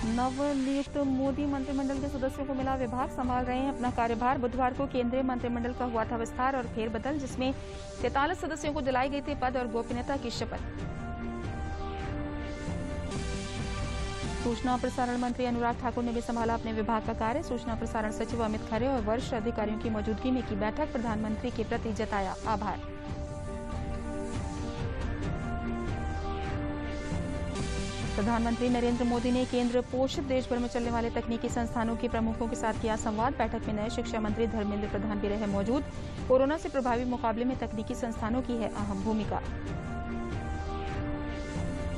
नवनियुक्त मोदी मंत्रिमंडल के सदस्यों को मिला विभाग, संभाल रहे हैं अपना कार्यभार। बुधवार को केंद्रीय मंत्रिमंडल का हुआ था विस्तार और फेरबदल, जिसमें 43 सदस्यों को दिलाई गई थी पद और गोपनीयता की शपथ। सूचना और प्रसारण मंत्री अनुराग ठाकुर ने भी संभाला अपने विभाग का कार्य। सूचना प्रसारण सचिव अमित खरे और वरिष्ठ अधिकारियों की मौजूदगी में की बैठक, प्रधानमंत्री के प्रति जताया आभार। प्रधानमंत्री नरेंद्र मोदी ने केंद्र पोषित देश भर में चलने वाले तकनीकी संस्थानों के प्रमुखों के साथ किया संवाद। बैठक में नए शिक्षा मंत्री धर्मेंद्र प्रधान भी रहे मौजूद। कोरोना से प्रभावी मुकाबले में तकनीकी संस्थानों की है अहम भूमिका।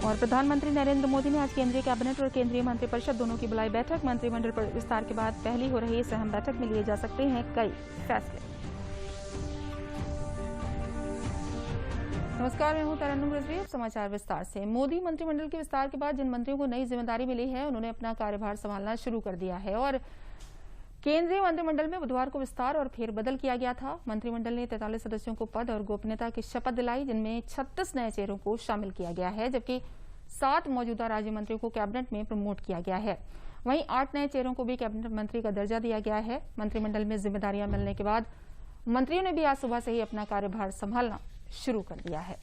और प्रधानमंत्री नरेंद्र मोदी ने आज केंद्रीय कैबिनेट और केंद्रीय मंत्रिपरिषद दोनों की बुलाई बैठक। मंत्रिमंडल विस्तार के बाद पहली हो रही इस अहम बैठक में लिए जा सकते हैं कई फैसले। नमस्कार, मैं हूं तरन्नुम रिजवी। अब समाचार विस्तार से। मोदी मंत्रिमंडल के विस्तार के बाद जिन मंत्रियों को नई जिम्मेदारी मिली है, उन्होंने अपना कार्यभार संभालना शुरू कर दिया है। और केंद्रीय मंत्रिमंडल में बुधवार को विस्तार और फेरबदल किया गया था। मंत्रिमंडल ने 43 सदस्यों को पद और गोपनीयता की शपथ दिलाई, जिनमें 36 नए चेहरों को शामिल किया गया है, जबकि 7 मौजूदा राज्य मंत्रियों को कैबिनेट में प्रमोट किया गया है। वहीं 8 नए चेहरों को भी कैबिनेट मंत्री का दर्जा दिया गया है। मंत्रिमंडल में जिम्मेदारियां मिलने के बाद मंत्रियों ने भी आज सुबह से ही अपना कार्यभार संभालना शुरू कर दिया है।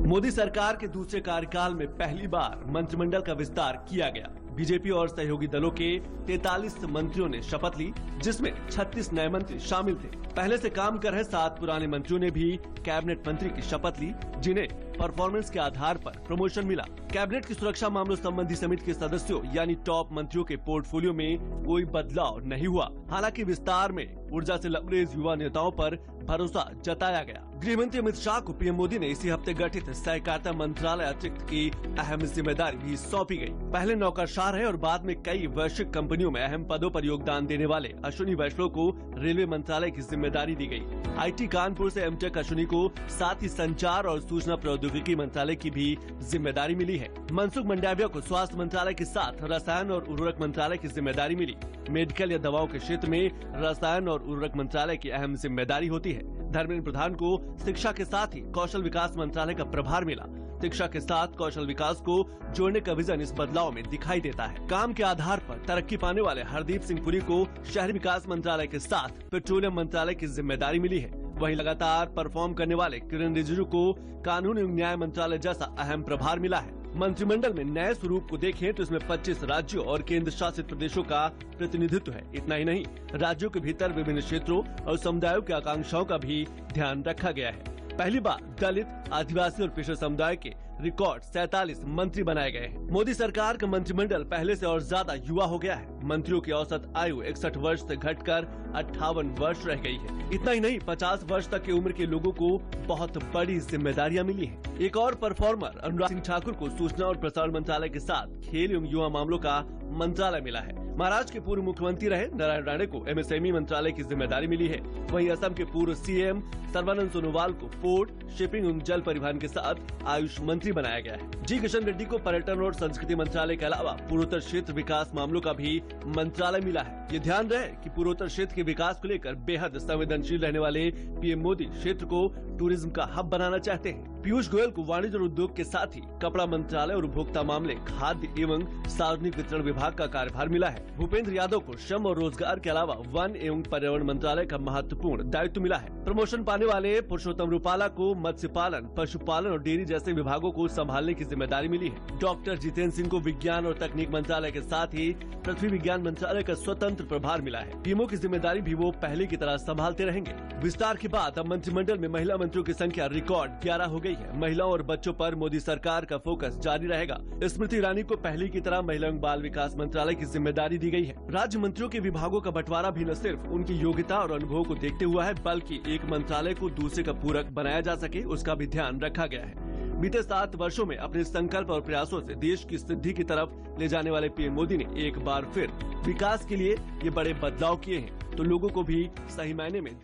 मोदी सरकार के दूसरे कार्यकाल में पहली बार मंत्रिमंडल का विस्तार किया गया। बीजेपी और सहयोगी दलों के 43 मंत्रियों ने शपथ ली, जिसमें 36 नए मंत्री शामिल थे। पहले से काम कर रहे 7 पुराने मंत्रियों ने भी कैबिनेट मंत्री की शपथ ली, जिन्हें परफॉर्मेंस के आधार पर प्रमोशन मिला। कैबिनेट की सुरक्षा मामलों संबंधी समिति के सदस्यों यानी टॉप मंत्रियों के पोर्टफोलियो में कोई बदलाव नहीं हुआ। हालांकि विस्तार में ऊर्जा से लबरेज युवा नेताओं पर भरोसा जताया गया। गृह मंत्री अमित शाह को पीएम मोदी ने इसी हफ्ते गठित सहकारिता मंत्रालय अतिरिक्त की अहम जिम्मेदारी भी सौंपी गई। पहले नौकरशाह रहे और बाद में कई वैश्विक कंपनियों में अहम पदों पर योगदान देने वाले अश्विनी वैष्णव को रेलवे मंत्रालय की जिम्मेदारी दी गई। आईटी कानपुर से एमटेक अश्विनी को साथ ही संचार और सूचना प्रौद्योगिकी मंत्रालय की भी जिम्मेदारी मिली है। मनसुख मंडाविया को स्वास्थ्य मंत्रालय के साथ रसायन और उर्वरक मंत्रालय की जिम्मेदारी मिली। मेडिकल या दवाओं के क्षेत्र में रसायन और उर्वरक मंत्रालय की अहम जिम्मेदारी होती है। धर्मेंद्र प्रधान को शिक्षा के साथ ही कौशल विकास मंत्रालय का प्रभार मिला। शिक्षा के साथ कौशल विकास को जोड़ने का विजन इस बदलाव में दिखाई देता है। काम के आधार पर तरक्की पाने वाले हरदीप सिंह पुरी को शहरी विकास मंत्रालय के साथ पेट्रोलियम मंत्रालय की जिम्मेदारी मिली है। वहीं लगातार परफॉर्म करने वाले किरण रिजिजू को कानून एवं न्याय मंत्रालय जैसा अहम प्रभार मिला है। मंत्रिमंडल में नए स्वरूप को देखें तो इसमें 25 राज्यों और केंद्र शासित प्रदेशों का प्रतिनिधित्व है। इतना ही नहीं, राज्यों के भीतर विभिन्न क्षेत्रों और समुदायों की आकांक्षाओं का भी ध्यान रखा गया है। पहली बार दलित, आदिवासी और पिछड़े समुदाय के रिकॉर्ड 47 मंत्री बनाए गए हैं। मोदी सरकार का मंत्रिमंडल पहले से और ज्यादा युवा हो गया है। मंत्रियों की औसत आयु 61 वर्ष से घटकर 58 वर्ष रह गई है। इतना ही नहीं, 50 वर्ष तक की उम्र के लोगों को बहुत बड़ी जिम्मेदारियां मिली हैं। एक और परफॉर्मर अनुराग सिंह ठाकुर को सूचना और प्रसारण मंत्रालय के साथ खेल एवं युवा मामलों का मंत्रालय मिला है। महाराष्ट्र के पूर्व मुख्यमंत्री रहे नारायण राणे को एमएसएमई मंत्रालय की जिम्मेदारी मिली है। वहीं असम के पूर्व सीएम सर्बानंद सोनोवाल को पोर्ट, शिपिंग एवं जल परिवहन के साथ आयुष मंत्री बनाया गया है। जी किशन रेड्डी को पर्यटन और संस्कृति मंत्रालय के अलावा पूर्वोत्तर क्षेत्र विकास मामलों का भी मंत्रालय मिला है। ये ध्यान रहे कि पूर्वोत्तर क्षेत्र के विकास को लेकर बेहद संवेदनशील रहने वाले पीएम मोदी क्षेत्र को टूरिज्म का हब बनाना चाहते हैं। पीयूष गोयल को वाणिज्य और उद्योग के साथ ही कपड़ा मंत्रालय और उपभोक्ता मामले, खाद्य एवं सार्वजनिक वितरण विभाग का कार्यभार मिला है। भूपेंद्र यादव को श्रम और रोजगार के अलावा वन एवं पर्यावरण मंत्रालय का महत्वपूर्ण दायित्व मिला है। प्रमोशन पाने वाले पुरुषोत्तम रूपाला को मत्स्य पालन, पशुपालन और डेयरी जैसे विभागों को संभालने की जिम्मेदारी मिली है। डॉक्टर जितेंद्र सिंह को विज्ञान और तकनीक मंत्रालय के साथ ही पृथ्वी विज्ञान मंत्रालय का स्वतंत्र प्रभार मिला है। पीएमओ की जिम्मेदारी भी वो पहले की तरह संभालते रहेंगे। विस्तार के बाद अब मंत्रिमंडल में महिला मंत्रियों की संख्या रिकॉर्ड 11 हो गई है। महिलाओं और बच्चों पर मोदी सरकार का फोकस जारी रहेगा। स्मृति ईरानी को पहले की तरह महिला एवं बाल विकास मंत्रालय की जिम्मेदारी दी गई है। राज्य मंत्रियों के विभागों का बंटवारा भी न सिर्फ उनकी योग्यता और अनुभव को देखते हुआ है, बल्कि एक मंत्रालय को दूसरे का पूरक बनाया जा सके, उसका भी ध्यान रखा गया है। बीते 7 वर्षों में अपने संकल्प और प्रयासों से देश की सिद्धि की तरफ ले जाने वाले पीएम मोदी ने एक बार फिर विकास के लिए ये बड़े बदलाव किए हैं, तो लोगों को भी सही मायने में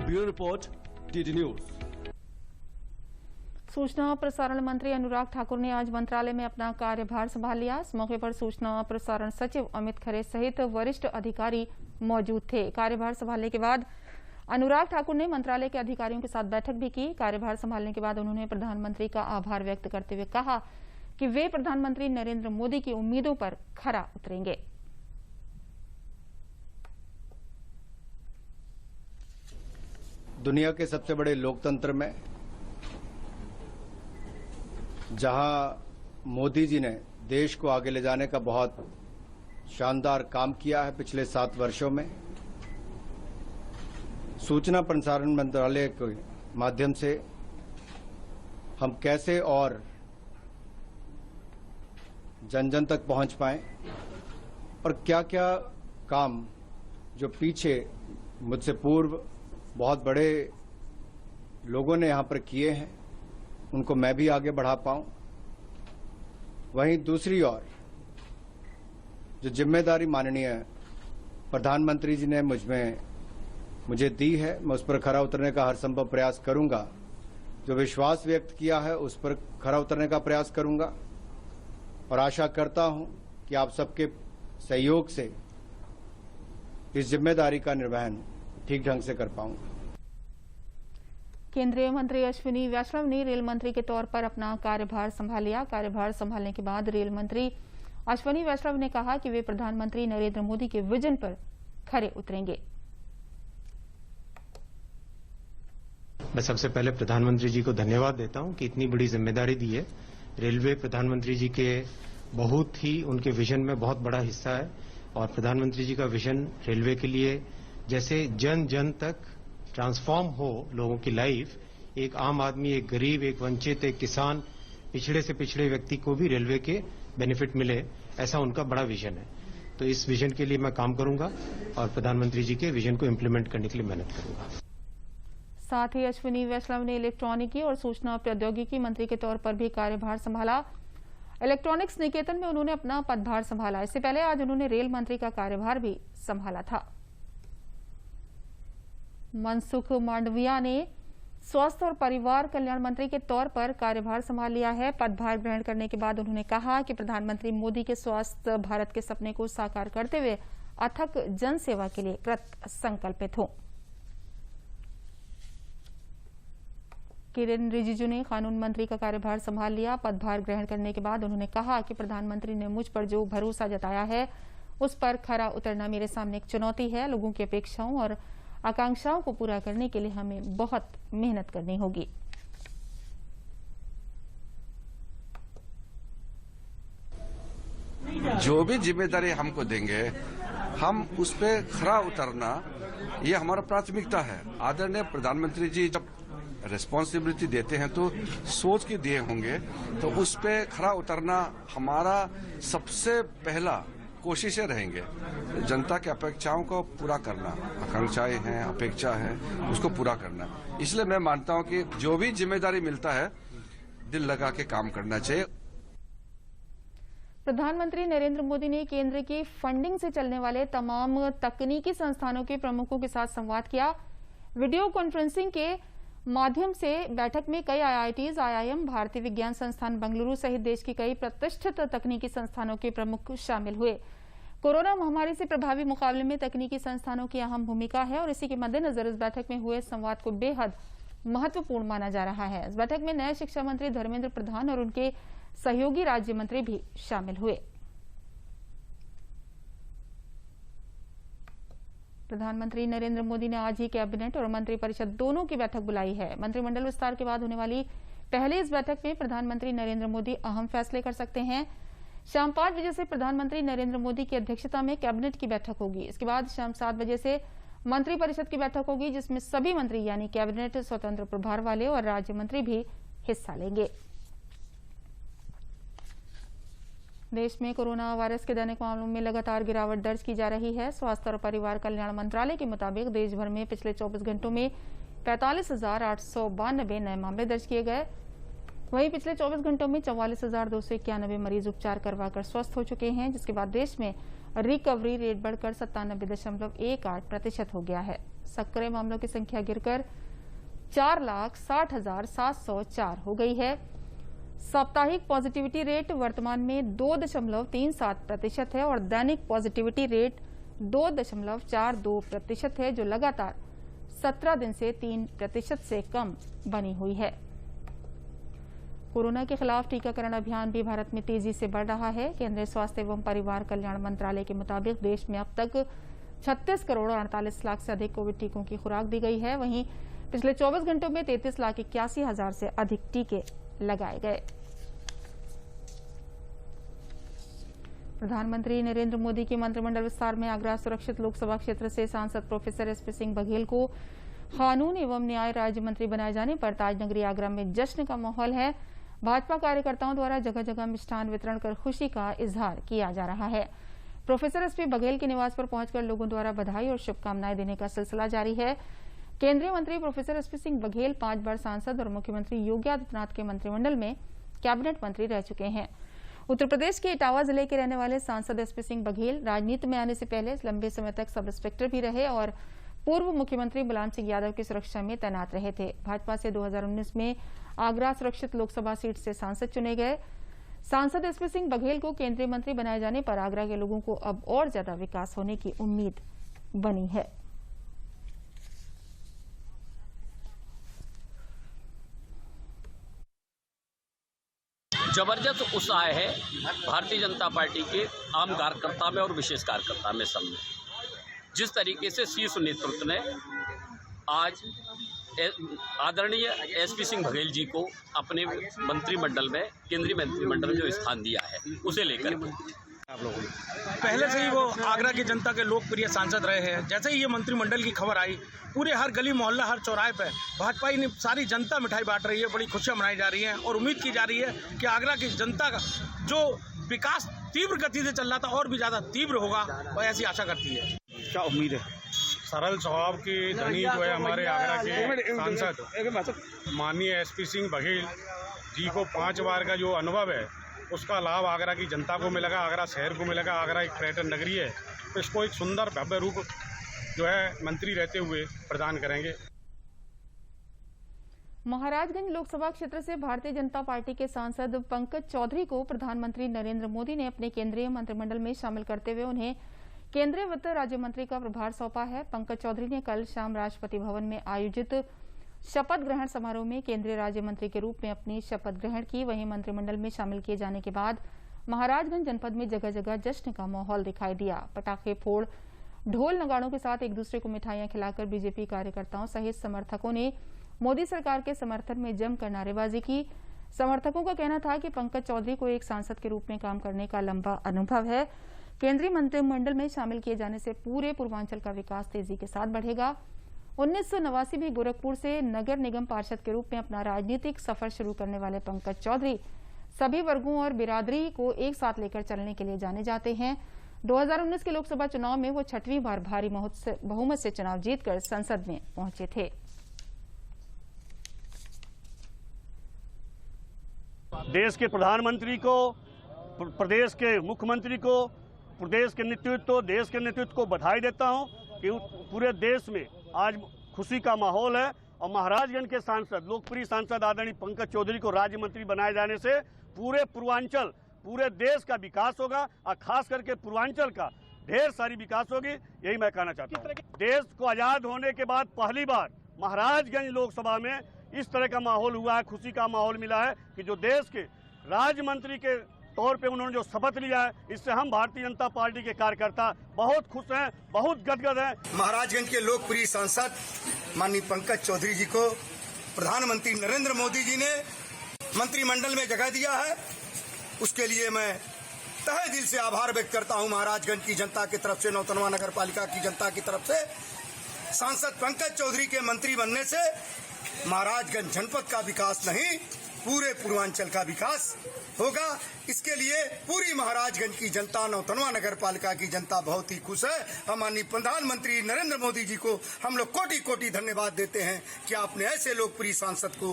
ब्यूरो रिपोर्ट, डीडी न्यूज। सूचना और प्रसारण मंत्री अनुराग ठाकुर ने आज मंत्रालय में अपना कार्यभार संभाल लिया। इस मौके पर सूचना और प्रसारण सचिव अमित खरे सहित वरिष्ठ अधिकारी मौजूद थे। कार्यभार संभालने के बाद अनुराग ठाकुर ने मंत्रालय के अधिकारियों के साथ बैठक भी की। कार्यभार संभालने के बाद उन्होंने प्रधानमंत्री का आभार व्यक्त करते हुए कहा कि वे प्रधानमंत्री नरेंद्र मोदी की उम्मीदों पर खरा उतरेंगे। दुनिया के सबसे बड़े लोकतंत्र में जहां मोदी जी ने देश को आगे ले जाने का बहुत शानदार काम किया है पिछले 7 वर्षों में, सूचना प्रसारण मंत्रालय के माध्यम से हम कैसे और जन जन तक पहुंच पाएं और क्या क्या काम जो पीछे मुझसे पूर्व बहुत बड़े लोगों ने यहां पर किए हैं उनको मैं भी आगे बढ़ा पाऊं। वहीं दूसरी ओर जो जिम्मेदारी माननीय प्रधानमंत्री जी ने मुझे दी है, मैं उस पर खरा उतरने का हर संभव प्रयास करूंगा। जो विश्वास व्यक्त किया है उस पर खरा उतरने का प्रयास करूंगा और आशा करता हूं कि आप सबके सहयोग से इस जिम्मेदारी का निर्वहन ठीक ढंग से कर पाऊंगा। केंद्रीय मंत्री अश्विनी वैष्णव ने रेल मंत्री के तौर पर अपना कार्यभार संभाल लिया। कार्यभार संभालने के बाद रेल मंत्री अश्विनी वैष्णव ने कहा कि वे प्रधानमंत्री नरेंद्र मोदी के विजन पर खरे उतरेंगे। मैं सबसे पहले प्रधानमंत्री जी को धन्यवाद देता हूं कि इतनी बड़ी जिम्मेदारी दी है। रेलवे प्रधानमंत्री जी के बहुत ही उनके विजन में बहुत बड़ा हिस्सा है और प्रधानमंत्री जी का विजन रेलवे के लिए जैसे जन जन तक ट्रांसफॉर्म हो लोगों की लाइफ, एक आम आदमी, एक गरीब, एक वंचित, एक किसान, पिछड़े से पिछड़े व्यक्ति को भी रेलवे के बेनिफिट मिले, ऐसा उनका बड़ा विजन है। तो इस विजन के लिए मैं काम करूंगा और प्रधानमंत्री जी के विजन को इम्प्लीमेंट करने के लिए मेहनत करूंगा। साथ ही अश्विनी वैष्णव ने इलेक्ट्रॉनिकी और सूचना प्रौद्योगिकी मंत्री के तौर पर भी कार्यभार संभाला। इलेक्ट्रॉनिक्स निकेतन में उन्होंने अपना पदभार संभाला। इससे पहले आज उन्होंने रेल मंत्री का कार्यभार भी संभाला था। मनसुख मांडविया ने स्वास्थ्य और परिवार कल्याण मंत्री के तौर पर कार्यभार संभाल लिया है। पदभार ग्रहण करने के बाद उन्होंने कहा कि प्रधानमंत्री मोदी के स्वस्थ भारत के सपने को साकार करते हुए अथक जन सेवा के लिए कृत संकल्पित हों। किरेन रिजिजू ने कानून मंत्री का कार्यभार संभाल लिया। पदभार ग्रहण करने के बाद उन्होंने कहा कि प्रधानमंत्री ने मुझ पर जो भरोसा जताया है उस पर खरा उतरना मेरे सामने एक चुनौती है। लोगों की अपेक्षाओं और आकांक्षाओं को पूरा करने के लिए हमें बहुत मेहनत करनी होगी। जो भी जिम्मेदारी हमको देंगे हम उस पर खरा उतरना ये हमारा प्राथमिकता है। आदरणीय प्रधानमंत्री जी जब रिस्पॉन्सिबिलिटी देते हैं तो सोच के दिए होंगे, तो उस पर खरा उतरना हमारा सबसे पहला कोशिशें रहेंगे। जनता की अपेक्षाओं को पूरा करना, आकांक्षाएं हैं, अपेक्षा है, उसको पूरा करना। इसलिए मैं मानता हूं कि जो भी जिम्मेदारी मिलता है दिल लगा के काम करना चाहिए। प्रधानमंत्री नरेंद्र मोदी ने केंद्र की फंडिंग से चलने वाले तमाम तकनीकी संस्थानों के प्रमुखों के साथ संवाद किया। वीडियो कॉन्फ्रेंसिंग के माध्यम से बैठक में कई IITs, IIM, भारतीय विज्ञान संस्थान बेंगलुरु सहित देश की कई प्रतिष्ठित तकनीकी संस्थानों के प्रमुख शामिल हुए। कोरोना महामारी से प्रभावी मुकाबले में तकनीकी संस्थानों की अहम भूमिका है और इसी के मद्देनजर इस बैठक में हुए संवाद को बेहद महत्वपूर्ण माना जा रहा है। इस बैठक में नए शिक्षा मंत्री धर्मेंद्र प्रधान और उनके सहयोगी राज्य मंत्री भी शामिल हुए। प्रधानमंत्री नरेंद्र मोदी ने आज ही कैबिनेट और मंत्रिपरिषद दोनों की बैठक बुलाई है। मंत्रिमंडल विस्तार के बाद होने वाली पहले इस बैठक में प्रधानमंत्री नरेंद्र मोदी अहम फैसले कर सकते हैं। शाम 5 बजे से प्रधानमंत्री नरेंद्र मोदी की अध्यक्षता में कैबिनेट की बैठक होगी। इसके बाद शाम 7 बजे से मंत्रिपरिषद की बैठक होगी, जिसमें सभी मंत्री यानी कैबिनेट, स्वतंत्र प्रभार वाले और राज्य मंत्री भी हिस्सा लेंगे। देश में कोरोना वायरस के दैनिक मामलों में लगातार गिरावट दर्ज की जा रही है। स्वास्थ्य और परिवार कल्याण मंत्रालय के मुताबिक देश भर में पिछले 24 घंटों में 45,892 नए मामले दर्ज किए गए। वहीं पिछले 24 घंटों में 44,291 मरीज उपचार करवाकर स्वस्थ हो चुके हैं, जिसके बाद देश में रिकवरी रेट बढ़कर 97.18% हो गया है। सक्रिय मामलों की संख्या गिरकर 4,60,704 हो गई है। साप्ताहिक पॉजिटिविटी रेट वर्तमान में 2.37% है और दैनिक पॉजिटिविटी रेट 2.42% है, जो लगातार 17 दिन से 3% से कम बनी हुई है। कोरोना के खिलाफ टीकाकरण अभियान भी भारत में तेजी से बढ़ रहा है। केंद्रीय स्वास्थ्य एवं परिवार कल्याण मंत्रालय के मुताबिक देश में अब तक 36 करोड़ 48 लाख से अधिक कोविड टीकों की खुराक दी गई है। वहीं पिछले 24 घंटों में 33,81,000 से अधिक टीके लगाए गए। प्रधानमंत्री नरेंद्र मोदी के मंत्रिमंडल विस्तार में आगरा सुरक्षित लोकसभा क्षेत्र से सांसद प्रोफेसर एसपी सिंह बघेल को कानून एवं न्याय राज्य मंत्री बनाए जाने पर ताजनगरी आगरा में जश्न का माहौल है। भाजपा कार्यकर्ताओं द्वारा जगह जगह मिष्ठान वितरण कर खुशी का इजहार किया जा रहा है। प्रोफेसर एसपी बघेल के निवास पर पहुंचकर लोगों द्वारा बधाई और शुभकामनाएं देने का सिलसिला जारी है। केंद्रीय मंत्री प्रोफेसर एसपी सिंह बघेल 5 बार सांसद और मुख्यमंत्री योगी आदित्यनाथ के मंत्रिमंडल में कैबिनेट मंत्री रह चुके हैं। उत्तर प्रदेश के इटावा जिले के रहने वाले सांसद एसपी सिंह बघेल राजनीति में आने से पहले लंबे समय तक सब इंस्पेक्टर भी रहे और पूर्व मुख्यमंत्री मुलायम सिंह यादव की सुरक्षा में तैनात रहे थे। भाजपा से 2019 में आगरा सुरक्षित लोकसभा सीट से सांसद चुने गए। सांसद एसपी सिंह बघेल को केंद्रीय मंत्री बनाए जाने पर आगरा के लोगों को अब और ज्यादा विकास होने की उम्मीद बनी है। जबरदस्त उत्साह है भारतीय जनता पार्टी के आम कार्यकर्ता में और विशेष कार्यकर्ता में सब में। जिस तरीके से शीर्ष नेतृत्व ने आज आदरणीय एसपी सिंह बघेल जी को अपने मंत्रिमंडल में, केंद्रीय मंत्रिमंडल में जो स्थान दिया है, उसे लेकर आप लोगों ने पहले से ही वो आगरा की जनता के लोकप्रिय सांसद रहे हैं। जैसे ही ये मंत्रिमंडल की खबर आई, पूरे हर गली मोहल्ला, हर चौराहे पे भाजपा ही सारी जनता मिठाई बांट रही है, बड़ी खुशियां मनाई जा रही हैं और उम्मीद की जा रही है कि आगरा की जनता का जो विकास तीव्र गति से चल रहा था और भी ज़्यादा तीव्र होगा, और ऐसी आशा करती है। क्या उम्मीद है? सरल स्वभाव के धनी जो है हमारे आगरा के सांसद माननीय एसपी सिंह बघेल जी को 5 बार का जो अनुभव है उसका लाभ आगरा की जनता को मिलेगा, आगरा शहर को मिलेगा। आगरा एक पर्यटन नगरी है, तो इसको एक सुंदर भव्य रूप जो है मंत्री रहते हुए प्रदान करेंगे। महाराजगंज लोकसभा क्षेत्र से भारतीय जनता पार्टी के सांसद पंकज चौधरी को प्रधानमंत्री नरेंद्र मोदी ने अपने केंद्रीय मंत्रिमंडल में शामिल करते हुए उन्हें केंद्रीय वित्त राज्य मंत्री का प्रभार सौंपा है। पंकज चौधरी ने कल शाम राष्ट्रपति भवन में आयोजित शपथ ग्रहण समारोह में केंद्रीय राज्य मंत्री के रूप में अपनी शपथ ग्रहण की। वहीं मंत्रिमंडल में शामिल किए जाने के बाद महाराजगंज जनपद में जगह जगह जश्न का माहौल दिखाई दिया। पटाखे फोड़, ढोल नगाड़ों के साथ एक दूसरे को मिठाइयां खिलाकर बीजेपी कार्यकर्ताओं सहित समर्थकों ने मोदी सरकार के समर्थन में जमकर नारेबाजी की। समर्थकों का कहना था कि पंकज चौधरी को एक सांसद के रूप में काम करने का लंबा अनुभव है। केंद्रीय मंत्रिमंडल में शामिल किए जाने से पूरे पूर्वांचल का विकास तेजी के साथ बढ़ेगा। 1989 में गोरखपुर से नगर निगम पार्षद के रूप में अपना राजनीतिक सफर शुरू करने वाले पंकज चौधरी सभी वर्गों और बिरादरी को एक साथ लेकर चलने के लिए जाने जाते हैं। 2019 के लोकसभा चुनाव में वो 6वीं बार भारी बहुमत से चुनाव जीतकर संसद में पहुंचे थे। देश के प्रधानमंत्री को, प्रदेश के मुख्यमंत्री को, प्रदेश के नेतृत्व, देश के नेतृत्व को बधाई देता हूं कि पूरे देश में आज खुशी का माहौल है और महाराजगंज के सांसद, लोकप्रिय सांसद आदरणीय पंकज चौधरी को राज्य मंत्री बनाए जाने से पूरे पूर्वांचल, पूरे देश का विकास होगा और खास करके पूर्वांचल का ढेर सारी विकास होगी। यही मैं कहना चाहता हूँ। देश को आजाद होने के बाद पहली बार महाराजगंज लोकसभा में इस तरह का माहौल हुआ है, खुशी का माहौल मिला है कि जो देश के राज्य मंत्री के तौर पे उन्होंने जो शपथ लिया है, इससे हम भारतीय जनता पार्टी के कार्यकर्ता बहुत खुश हैं, बहुत गदगद हैं। महाराजगंज के लोकप्रिय सांसद माननीय पंकज चौधरी जी को प्रधानमंत्री नरेंद्र मोदी जी ने मंत्रिमंडल में जगह दिया है, उसके लिए मैं तहे दिल से आभार व्यक्त करता हूं। महाराजगंज की जनता की तरफ से, नौतनवा नगर पालिका की जनता की तरफ से सांसद पंकज चौधरी के मंत्री बनने से महाराजगंज जनपद का विकास नहीं, पूरे पूर्वांचल का विकास होगा। इसके लिए पूरी महाराजगंज की जनता, नौतनवा नगर पालिका की जनता बहुत ही खुश है। हम माननीय प्रधानमंत्री नरेंद्र मोदी जी को हम लोग कोटि कोटि धन्यवाद देते हैं कि आपने ऐसे लोकप्रिय सांसद को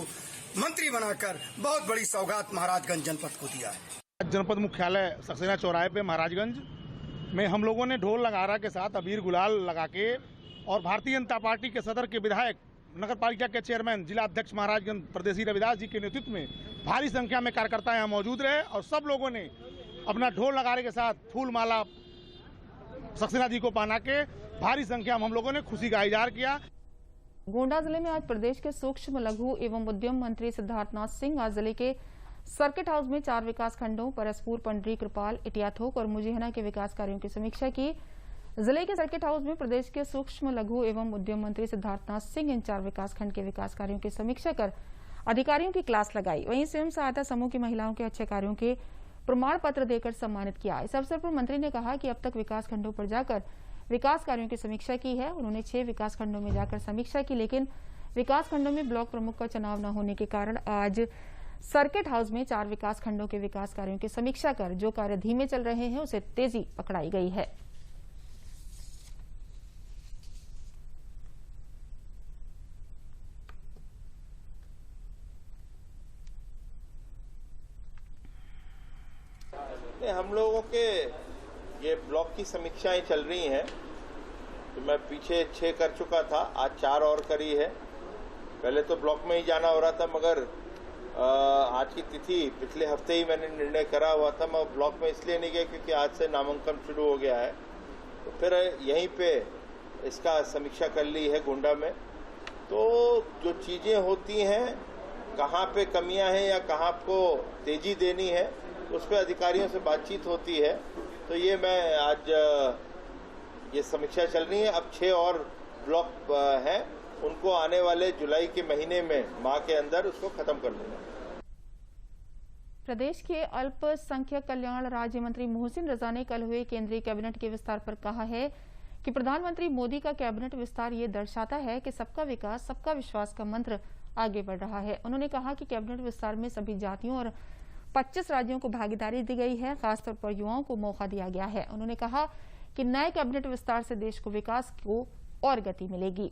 मंत्री बनाकर बहुत बड़ी सौगात महाराजगंज जनपद को दिया है। जनपद मुख्यालय सक्सेना चौराहे पे महाराजगंज में हम लोगों ने ढोल नगारा के साथ अबीर गुलाल लगा के और भारतीय जनता पार्टी के सदर के विधायक, नगर पालिका के चेयरमैन, जिला अध्यक्ष महाराजगंज प्रदेशी रविदास जी के नेतृत्व में भारी संख्या में कार्यकर्ता यहाँ मौजूद रहे और सब लोगों ने अपना ढोल नगारे के साथ फूल माला सक्सेना जी को पहना के भारी संख्या में हम लोगों ने खुशी का इजहार किया। गोंडा जिले में आज प्रदेश के सूक्ष्म लघु एवं उद्यम मंत्री सिद्धार्थनाथ सिंह आज जिले के सर्किट हाउस में 4 विकास खंडों परसपुर, पंडरी, कृपाल, इटियाथोक और मुजिहना के विकास कार्यों की समीक्षा की। जिले के सर्किट हाउस में प्रदेश के सूक्ष्म लघु एवं उद्यम मंत्री सिद्धार्थनाथ सिंह इन 4 विकास खंड के विकास कार्यों की समीक्षा कर अधिकारियों की क्लास लगाई। वहीं स्वयं सहायता समूह की महिलाओं के अच्छे कार्यों के प्रमाण पत्र देकर सम्मानित किया। इस अवसर पर मंत्री ने कहा कि अब तक विकास खंडों पर जाकर विकास कार्यों की समीक्षा की है। उन्होंने 6 विकास खंडों में जाकर समीक्षा की, लेकिन विकास खंडों में ब्लॉक प्रमुख का चुनाव न होने के कारण आज सर्किट हाउस में 4 विकास खंडों के विकास कार्यों की समीक्षा कर जो कार्य धीमे चल रहे हैं उसे तेजी पकड़ाई गई है। हम लोगों के ये ब्लॉक की समीक्षाएं चल रही हैं, तो मैं पीछे 6 कर चुका था, आज 4 और करी है। पहले तो ब्लॉक में ही जाना हो रहा था, मगर आज की तिथि पिछले हफ्ते ही मैंने निर्णय करा हुआ था। मैं ब्लॉक में इसलिए नहीं गया क्योंकि आज से नामांकन शुरू हो गया है, तो फिर यहीं पे इसका समीक्षा कर ली है गोंडा में। तो जो चीजें होती हैं, कहाँ पे कमियां हैं या कहाँ को तेजी देनी है, उस पर अधिकारियों से बातचीत होती है। तो ये मैं आज ये समीक्षा चल रही है। अब 6 और ब्लॉक हैं, उनको आने वाले जुलाई के महीने में माह के अंदर उसको खत्म कर देना। प्रदेश के अल्पसंख्यक कल्याण राज्य मंत्री मोहसिन रजा ने कल हुए केंद्रीय कैबिनेट के विस्तार पर कहा है कि प्रधानमंत्री मोदी का कैबिनेट विस्तार ये दर्शाता है कि सबका विकास सबका विश्वास का मंत्र आगे बढ़ रहा है। उन्होंने कहा कि कैबिनेट विस्तार में सभी जातियों और 25 राज्यों को भागीदारी दी गई है, खासतौर पर युवाओं को मौका दिया गया है। उन्होंने कहा कि नए कैबिनेट विस्तार से देश को विकास को और गति मिलेगी।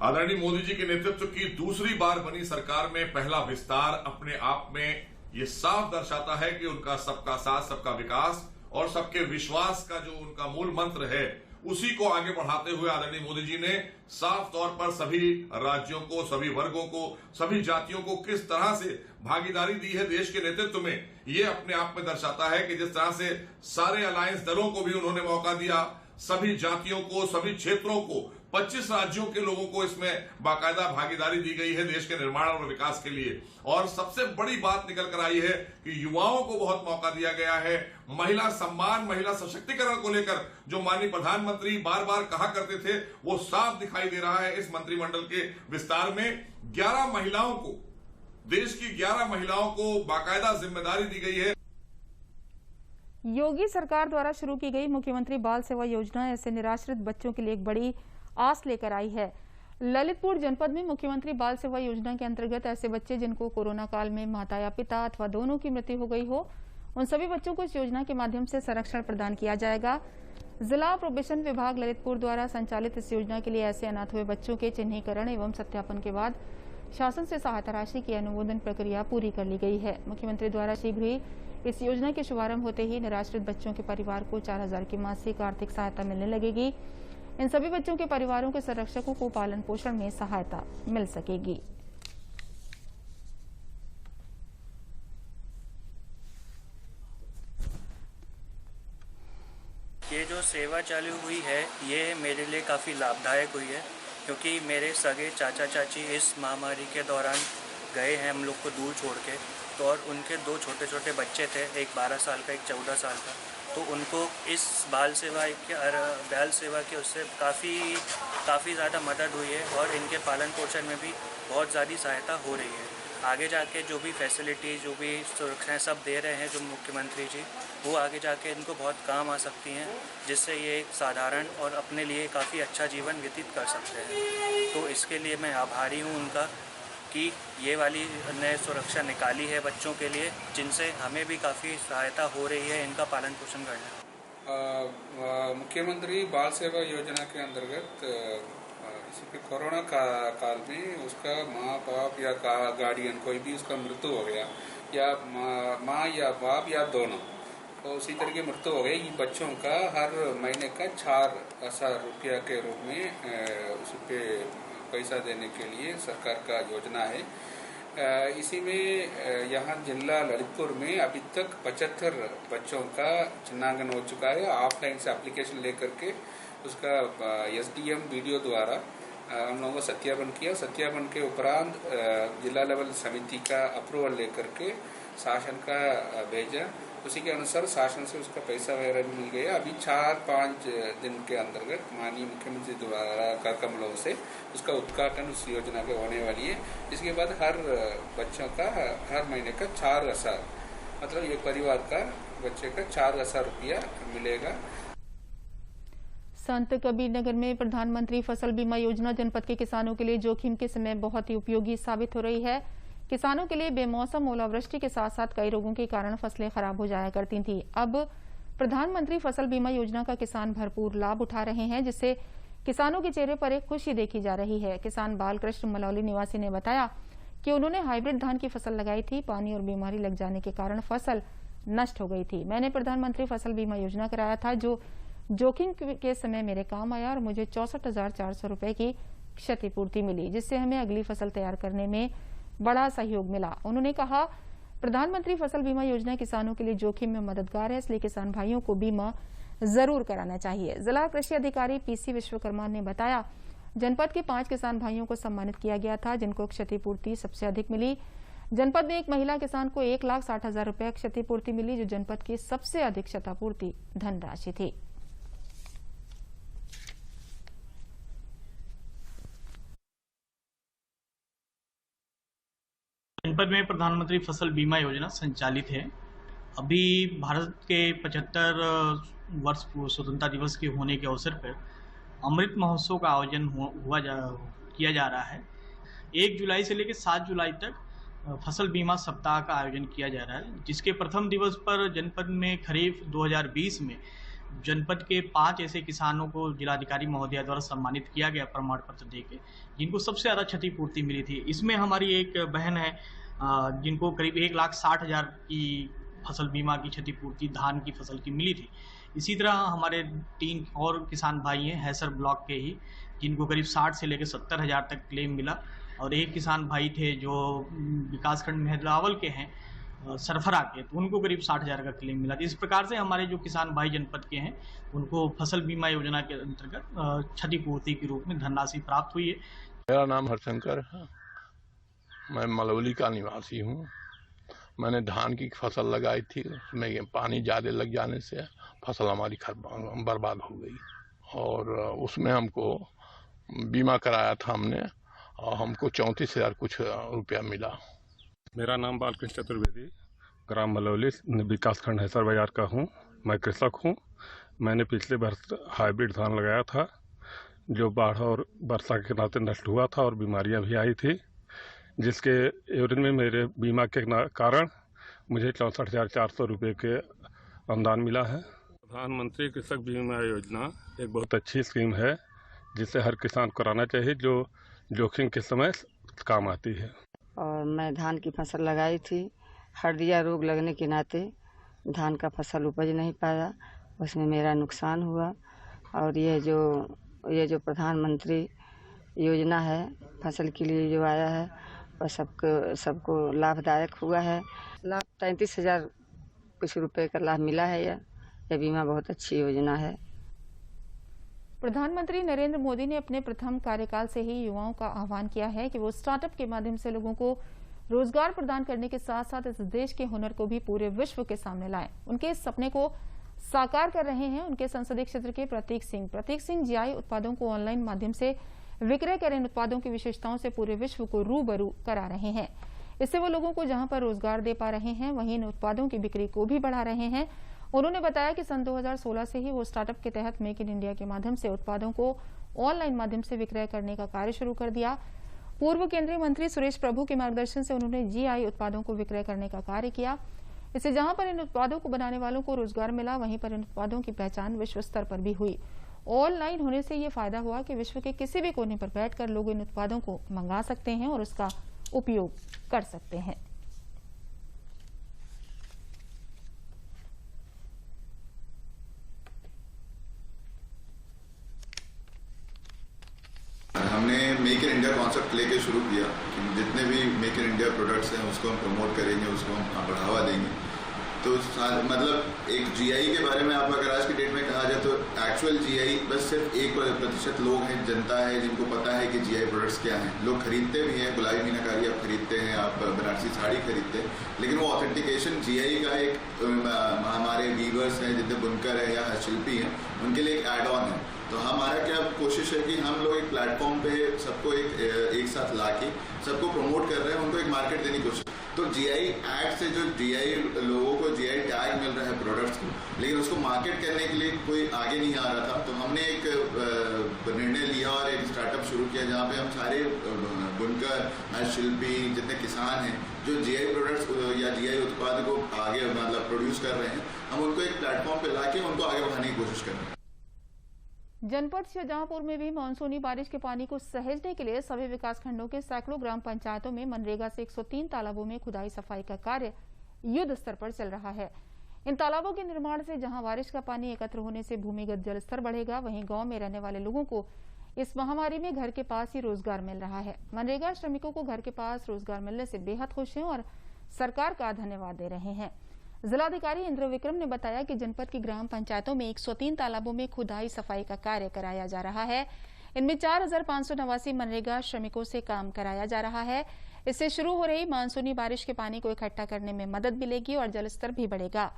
आदरणीय मोदी जी के नेतृत्व की दूसरी बार बनी सरकार में पहला विस्तार अपने आप में ये साफ दर्शाता है कि उनका सबका साथ सबका विकास और सबके विश्वास का जो उनका मूल मंत्र है, उसी को आगे बढ़ाते हुए आदरणीय मोदी जी ने साफ तौर पर सभी राज्यों को, सभी वर्गों को, सभी जातियों को किस तरह से भागीदारी दी है देश के नेतृत्व में, ये अपने आप में दर्शाता है कि जिस तरह से सारे अलायंस दलों को भी उन्होंने मौका दिया, सभी जातियों को, सभी क्षेत्रों को, 25 राज्यों के लोगों को इसमें बाकायदा भागीदारी दी गई है देश के निर्माण और विकास के लिए। और सबसे बड़ी बात निकल कर आई है कि युवाओं को बहुत मौका दिया गया है। महिला सम्मान, महिला सशक्तिकरण को लेकर जो माननीय प्रधानमंत्री बार बार कहा करते थे, वो साफ दिखाई दे रहा है इस मंत्रिमंडल के विस्तार में। 11 महिलाओं को, देश की 11 महिलाओं को बाकायदा जिम्मेदारी दी गई है। योगी सरकार द्वारा शुरू की गई मुख्यमंत्री बाल सेवा योजना ऐसे निराश्रित बच्चों के लिए एक बड़ी आस लेकर आई है। ललितपुर जनपद में मुख्यमंत्री बाल सेवा योजना के अंतर्गत ऐसे बच्चे जिनको कोरोना काल में माता या पिता अथवा दोनों की मृत्यु हो गई हो, उन सभी बच्चों को इस योजना के माध्यम से संरक्षण प्रदान किया जाएगा। जिला प्रोबेशन विभाग ललितपुर द्वारा संचालित इस योजना के लिए ऐसे अनाथ हुए बच्चों के चिन्हीकरण एवं सत्यापन के बाद शासन से सहायता राशि की अनुमोदन प्रक्रिया पूरी कर ली गई है। मुख्यमंत्री द्वारा शीघ्र ही इस योजना के शुभारंभ होते ही निराश्रित बच्चों के परिवार को 4000 की मासिक आर्थिक सहायता मिलने लगेगी। इन सभी बच्चों के परिवारों के संरक्षकों को पालन पोषण में सहायता मिल सकेगी। ये जो सेवा चालू हुई है, ये मेरे लिए काफ़ी लाभदायक हुई है, क्योंकि मेरे सगे चाचा चाची इस महामारी के दौरान गए हैं हम लोग को दूर छोड़ के, तो और उनके 2 छोटे छोटे बच्चे थे, एक 12 साल का, एक 14 साल का। तो उनको इस बाल सेवा के उससे काफ़ी ज़्यादा मदद हुई है और इनके पालन पोषण में भी बहुत ज़्यादा सहायता हो रही है। आगे जाके जो भी फैसिलिटी, जो भी सुरक्षाएं सब दे रहे हैं जो मुख्यमंत्री जी, वो आगे जाके इनको बहुत काम आ सकती हैं, जिससे ये एक साधारण और अपने लिए काफ़ी अच्छा जीवन व्यतीत कर सकते हैं। तो इसके लिए मैं आभारी हूँ उनका कि ये वाली नई सुरक्षा निकाली है बच्चों के लिए, जिनसे हमें भी काफ़ी सहायता हो रही है इनका पालन पोषण करना। मुख्यमंत्री बाल सेवा योजना के अंतर्गत इसी कोरोना काल में उसका माँ बाप या गार्डियन कोई भी उसका मृत्यु हो गया, या माँ या बाप या दोनों, तो उसी तरह की मृत्यु हो गई, बच्चों का हर महीने का 4,000 रुपया के रूप में उस पर पैसा देने के लिए सरकार का योजना है। इसी में यहाँ जिला ललितपुर में अभी तक 75 बच्चों का चिन्हांकन हो चुका है। ऑफलाइन से एप्लीकेशन लेकर के उसका SDM वीडियो द्वारा हम लोगों को सत्यापन किया। सत्यापन के उपरांत जिला लेवल समिति का अप्रूवल लेकर के शासन का भेजा। उसी के अनुसार शासन से उसका पैसा वगैरह भी मिल गया। अभी 4-5 दिन के अंतर्गत माननीय मुख्यमंत्री द्वारा का कमलों से उसका उद्घाटन उस योजना के होने वाली है। इसके बाद हर बच्चों का हर महीने का 4,000 मतलब एक परिवार का बच्चे का 4,000 रुपया मिलेगा। संत कबीर नगर में प्रधानमंत्री फसल बीमा योजना जनपद के किसानों के लिए जोखिम के समय बहुत ही उपयोगी साबित हो रही है। किसानों के लिए बेमौसम ओलावृष्टि के साथ साथ कई रोगों के कारण फसलें खराब हो जाया करती थी। अब प्रधानमंत्री फसल बीमा योजना का किसान भरपूर लाभ उठा रहे हैं, जिससे किसानों के चेहरे पर एक खुशी देखी जा रही है। किसान बालकृष्ण मलौली निवासी ने बताया कि उन्होंने हाइब्रिड धान की फसल लगाई थी। पानी और बीमारी लग जाने के कारण फसल नष्ट हो गई थी। मैंने प्रधानमंत्री फसल बीमा योजना कराया था, जो जोखिम के समय मेरे काम आया और मुझे 64,400 रुपए की क्षतिपूर्ति मिली, जिससे हमें अगली फसल तैयार करने में बड़ा सहयोग मिला। उन्होंने कहा, प्रधानमंत्री फसल बीमा योजना किसानों के लिए जोखिम में मददगार है, इसलिए किसान भाइयों को बीमा जरूर कराना चाहिए। जिला कृषि अधिकारी PC विश्वकर्मा ने बताया, जनपद के 5 किसान भाइयों को सम्मानित किया गया था, जिनको क्षतिपूर्ति सबसे अधिक मिली। जनपद में एक महिला किसान को 1,60,000 रुपए क्षतिपूर्ति मिली, जो जनपद की सबसे अधिक क्षतिपूर्ति धनराशि थी। जनपद में प्रधानमंत्री फसल बीमा योजना संचालित है। अभी भारत के 75 वर्ष स्वतंत्रता दिवस के होने के अवसर पर अमृत महोत्सव का आयोजन किया जा रहा है। 1 जुलाई से लेकर 7 जुलाई तक फसल बीमा सप्ताह का आयोजन किया जा रहा है, जिसके प्रथम दिवस पर जनपद में खरीफ 2020 में जनपद के 5 ऐसे किसानों को जिलाधिकारी महोदया द्वारा सम्मानित किया गया प्रमाण पत्र देके, जिनको सबसे ज्यादा क्षतिपूर्ति मिली थी। इसमें हमारी एक बहन है जिनको करीब 1,60,000 की फसल बीमा की क्षतिपूर्ति धान की फसल की मिली थी। इसी तरह हमारे 3 और किसान भाई हैं हैसर ब्लॉक के ही, जिनको करीब 60 से लेकर 70,000 तक क्लेम मिला, और एक किसान भाई थे जो विकासखंड मेहदरावल के हैं सरफरा के, तो उनको करीब 60,000 का क्लेम मिला। इस प्रकार से हमारे जो किसान भाई जनपद के हैं उनको फसल बीमा योजना के अंतर्गत क्षतिपूर्ति के रूप में धनराशि प्राप्त हुई है। मेरा नाम हरशंकर है, मैं मलौली का निवासी हूँ। मैंने धान की फसल लगाई थी, उसमें पानी ज़्यादा लग जाने से फसल हमारी बर्बाद हो गई, और उसमें हमको बीमा कराया था हमने, और हमको 34,000 कुछ रुपया मिला। मेरा नाम बालकृष्ण चतुर्वेदी, ग्राम मलौली, विकासखंड हैसर बाजार का हूँ। मैं कृषक हूँ। मैंने पिछले वर्ष हाइब्रिड धान लगाया था, जो बाढ़ और वर्षा के नाते नष्ट हुआ था और बीमारियां भी आई थी, जिसके एवज में मेरे बीमा के कारण मुझे 64,400 रुपये के अनुदान मिला है। प्रधानमंत्री कृषक बीमा योजना एक बहुत अच्छी स्कीम है, जिसे हर किसान को कराना चाहिए, जो जोखिम के समय काम आती है। और मैं धान की फसल लगाई थी। हर्दिया रोग लगने के नाते धान का फसल उपज नहीं पाया, उसमें मेरा नुकसान हुआ। और ये जो प्रधानमंत्री योजना है फसल के लिए जो आया है, वह सबको लाभदायक हुआ है। 33,000 कुछ रुपए का लाभ मिला है। यह बीमा बहुत अच्छी योजना है। प्रधानमंत्री नरेंद्र मोदी ने अपने प्रथम कार्यकाल से ही युवाओं का आह्वान किया है कि वो स्टार्टअप के माध्यम से लोगों को रोजगार प्रदान करने के साथ साथ इस देश के हुनर को भी पूरे विश्व के सामने लाएं। उनके इस सपने को साकार कर रहे हैं उनके संसदीय क्षेत्र के प्रतीक सिंह जीआई उत्पादों को ऑनलाइन माध्यम से विक्रय कर इन उत्पादों की विशेषताओं से पूरे विश्व को रूबरू करा रहे हैं। इससे वो लोगों को जहां पर रोजगार दे पा रहे हैं, वहीं इन उत्पादों की बिक्री को भी बढ़ा रहे हैं। उन्होंने बताया कि सन 2016 से ही वो स्टार्टअप के तहत मेक इन इंडिया के माध्यम से उत्पादों को ऑनलाइन माध्यम से विक्रय करने का कार्य शुरू कर दिया। पूर्व केंद्रीय मंत्री सुरेश प्रभु के मार्गदर्शन से उन्होंने जीआई उत्पादों को विक्रय करने का कार्य किया। इससे जहां पर इन उत्पादों को बनाने वालों को रोजगार मिला, वहीं पर इन उत्पादों की पहचान विश्व स्तर पर भी हुई। ऑनलाइन होने से ये फायदा हुआ कि विश्व के किसी भी कोने पर बैठकर लोग इन उत्पादों को मंगा सकते हैं और उसका उपयोग कर सकते हैं। हमने मेक इन इंडिया कॉन्सेप्ट लेके शुरू किया कि जितने भी मेक इन इंडिया प्रोडक्ट्स हैं उसको हम प्रमोट करेंगे, उसको हम बढ़ावा देंगे। तो मतलब एक जीआई के बारे में आप अगर आज की डेट में कहा जाए तो एक्चुअल जीआई बस सिर्फ 1% लोग हैं, जनता है जिनको पता है कि जीआई प्रोडक्ट्स क्या हैं। लोग खरीदते भी हैं, गुलाबी मीनाकारी आप खरीदते हैं, आप बनारसी साड़ी खरीदते हैं, लेकिन वो ऑथेंटिकेशन जीआई का एक हमारे वीवर्स हैं, जितने बुनकर हैं या हस्तशिल्पी हैं, उनके लिए एक एड ऑन है। तो हमारा क्या कोशिश है कि हम लोग एक प्लेटफॉर्म पे सबको एक साथ लाके सबको प्रमोट कर रहे हैं, उनको एक मार्केट देने की कोशिश। तो जीआई एक्ट से जो जीआई लोगों को जीआई टैग मिल रहा है प्रोडक्ट्स को, लेकिन उसको मार्केट करने के लिए कोई आगे नहीं आ रहा था। तो हमने एक निर्णय लिया और एक स्टार्टअप शुरू किया जहाँ पे हम सारे बुनकर, हस्तशिल्पी, जितने किसान हैं जो जीआई प्रोडक्ट्स या जीआई उत्पाद को आगे मतलब प्रोड्यूस कर रहे हैं, हम उनको एक प्लेटफॉर्म पे लाके उनको आगे बढ़ाने की कोशिश कर रहे हैं। जनपद शाहजहांपुर में भी मानसूनी बारिश के पानी को सहेजने के लिए सभी विकासखंडों के सैकड़ों ग्राम पंचायतों में मनरेगा से 103 तालाबों में खुदाई सफाई का कार्य युद्ध स्तर पर चल रहा है। इन तालाबों के निर्माण से जहां बारिश का पानी एकत्र होने से भूमिगत जल स्तर बढ़ेगा, वहीं गांव में रहने वाले लोगों को इस महामारी में घर के पास ही रोजगार मिल रहा है। मनरेगा श्रमिकों को घर के पास रोजगार मिलने से बेहद खुश हैं और सरकार का धन्यवाद दे रहे हैं। जिलाधिकारी इंद्र विक्रम ने बताया कि जनपद की ग्राम पंचायतों में 103 तालाबों में खुदाई सफाई का कार्य कराया जा रहा है। इनमें 4589 मनरेगा श्रमिकों से काम कराया जा रहा है। इससे शुरू हो रही मानसूनी बारिश के पानी को इकट्ठा करने में मदद मिलेगी और जलस्तर भी बढ़ेगा।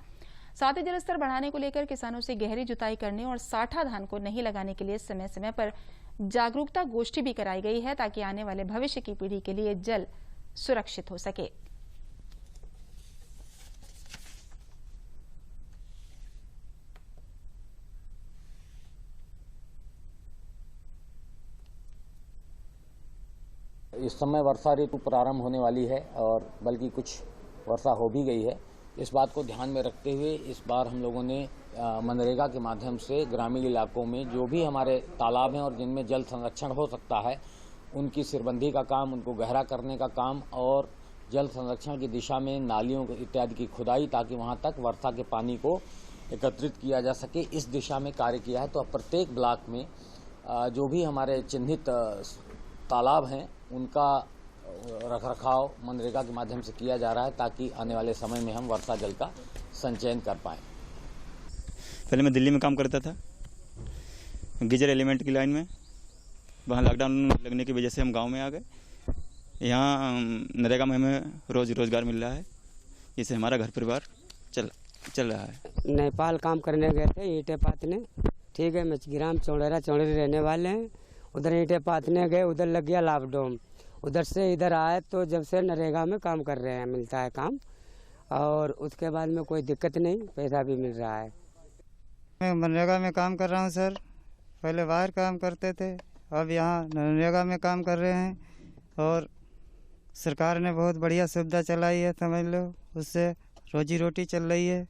साथ ही जलस्तर बढ़ाने को लेकर किसानों से गहरी जुताई करने और साठा धान को नहीं लगाने के लिए समय समय पर जागरूकता गोष्ठी भी कराई गई है, ताकि आने वाले भविष्य की पीढ़ी के लिए जल सुरक्षित हो सके। इस समय वर्षा ऋतु प्रारंभ होने वाली है और बल्कि कुछ वर्षा हो भी गई है। इस बात को ध्यान में रखते हुए इस बार हम लोगों ने मनरेगा के माध्यम से ग्रामीण इलाकों में जो भी हमारे तालाब हैं और जिनमें जल संरक्षण हो सकता है, उनकी सिरबंदी का काम, उनको गहरा करने का काम और जल संरक्षण की दिशा में नालियों इत्यादि की खुदाई, ताकि वहां तक वर्षा के पानी को एकत्रित किया जा सके, इस दिशा में कार्य किया है। तो अब प्रत्येक ब्लॉक में जो भी हमारे चिन्हित तालाब हैं उनका रखरखाव मनरेगा के माध्यम से किया जा रहा है, ताकि आने वाले समय में हम वर्षा जल का संचयन कर पाएं। पहले मैं दिल्ली में काम करता था, गीजर एलिमेंट की लाइन में। वहाँ लॉकडाउन लगने की वजह से हम गांव में आ गए। यहाँ नरेगा में हमें रोजगार मिल रहा है, जिससे हमारा घर परिवार चल रहा है। नेपाल काम करने गए थे ईंटें पातने, ठीक है। मचग्राम चौड़ेरी रहने वाले हैं। उधर ईंटें पातने गए, उधर लग गया लॉकडाउन। उधर से इधर आए तो जब से नरेगा में काम कर रहे हैं, मिलता है काम, और उसके बाद में कोई दिक्कत नहीं, पैसा भी मिल रहा है। मैं मनरेगा में काम कर रहा हूँ सर। पहले बाहर काम करते थे, अब यहाँ मनरेगा में काम कर रहे हैं और सरकार ने बहुत बढ़िया सुविधा चलाई है, समझ लो, उससे रोजी रोटी चल रही है।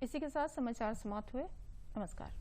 इसी के साथ समाचार समाप्त हुए। नमस्कार।